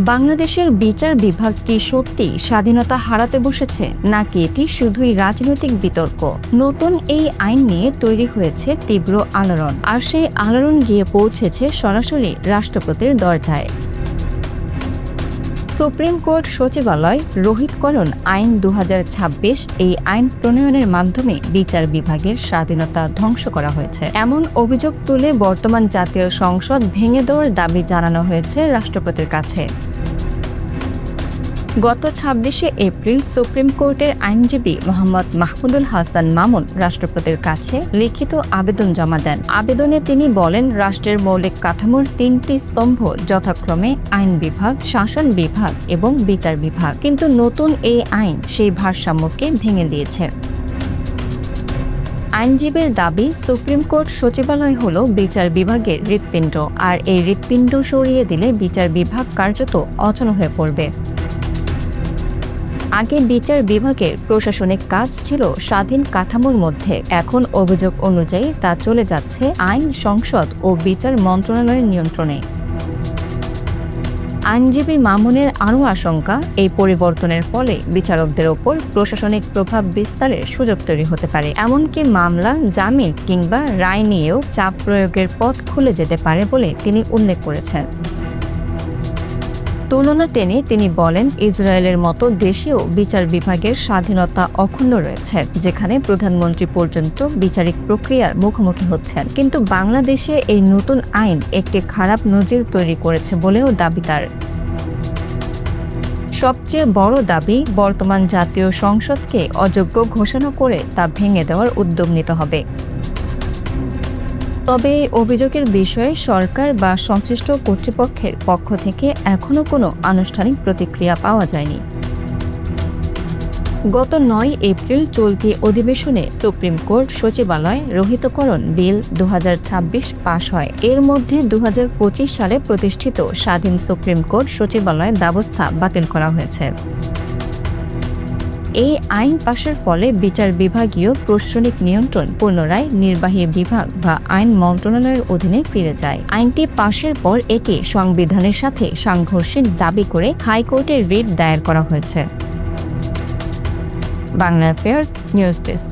বাংলাদেশের বিচার বিভাগ কি সত্যি স্বাধীনতা হারাতে বসেছে, নাকি এটি শুধুই রাজনৈতিক বিতর্ক? নতুন এই আইন নিয়ে তৈরি হয়েছে তীব্র আলোড়ন, আর সেই আলোড়ন গিয়ে পৌঁছেছে সরাসরি রাষ্ট্রপতির দরজায়। সুপ্রিম কোর্ট সচিবালয় রোহিতকরণ আইন ২০২৬ এই আইন প্রণয়নের মাধ্যমে বিচার বিভাগের স্বাধীনতা ধ্বংস করা হয়েছে এমন অভিযোগ তুলে বর্তমান জাতীয় সংসদ ভেঙে দেওয়ার দাবি জানানো হয়েছে রাষ্ট্রপতির কাছে। গত ২৬শে এপ্রিল সুপ্রিম কোর্টের আইনজীবী মোহাম্মদ মাহমুদুল হাসান মামুন রাষ্ট্রপতির কাছে লিখিত আবেদন জমা দেন। আবেদনে তিনি বলেন, রাষ্ট্রের মৌলিক কাঠামোর ৩টি স্তম্ভ যথাক্রমে আইন বিভাগ, শাসন বিভাগ এবং বিচার বিভাগ, কিন্তু নতুন এই আইন সেই ভারসাম্যকে ভেঙে দিয়েছে। আইনজীবীর দাবি, সুপ্রিম কোর্ট সচিবালয় হল বিচার বিভাগের হৃৎপিণ্ড, আর এই হৃৎপিণ্ড সরিয়ে দিলে বিচার বিভাগ কার্যত অচল হয়ে পড়বে। আগে বিচার বিভাগের প্রশাসনিক কাজ ছিল স্বাধীন কাঠামোর মধ্যে, এখন অভিযোগ অনুযায়ী তা চলে যাচ্ছে আইন, সংসদ ও বিচার মন্ত্রণালয়ের নিয়ন্ত্রণে। আইনজীবী মামুনের আরও আশঙ্কা, এই পরিবর্তনের ফলে বিচারকদের ওপর প্রশাসনিক প্রভাব বিস্তারের সুযোগ তৈরি হতে পারে, এমনকি মামলা, জামিন কিংবা রায় নিয়েও চাপ প্রয়োগের পথ খুলে যেতে পারে বলে তিনি উল্লেখ করেছেন। তুলনা টেনে তিনি বলেন, ইসরায়েলের মতো দেশেও বিচার বিভাগের স্বাধীনতা অক্ষুণ্ণ রয়েছে, যেখানে প্রধানমন্ত্রী পর্যন্ত বিচারিক প্রক্রিয়ার মুখোমুখি হচ্ছেন। কিন্তু বাংলাদেশে এই নতুন আইন একটি খারাপ নজির তৈরি করেছে বলেও দাবি তার। সবচেয়ে বড় দাবি, বর্তমান জাতীয় সংসদকে অযোগ্য ঘোষণা করে তা ভেঙে দেওয়ার উদ্যোগ নিতে হবে। তবে এই অভিযোগের বিষয়ে সরকার বা সংশ্লিষ্ট কর্তৃপক্ষের পক্ষ থেকে এখনও কোনো আনুষ্ঠানিক প্রতিক্রিয়া পাওয়া যায়নি। গত ৯ এপ্রিল চলতি অধিবেশনে সুপ্রিম কোর্ট সচিবালয় রোহিতকরণ বিল ২০২৬ পাশ হয়। এর মধ্যে ২০২৫ সালে প্রতিষ্ঠিত স্বাধীন সুপ্রিম কোর্ট সচিবালয় ব্যবস্থা বাতিল করা হয়েছে। এই আইন পাশের ফলে বিচার বিভাগীয় প্রশাসনিক নিয়ন্ত্রণ পুনরায় নির্বাহী বিভাগ বা আইন মন্ত্রণালয়ের অধীনে ফিরে যায়। আইনটি পাশের পর এটি সংবিধানের সাথে সাংঘর্ষিক দাবি করে হাইকোর্টে রিট দায়ের করা হয়েছে। Bangla affairs news desk.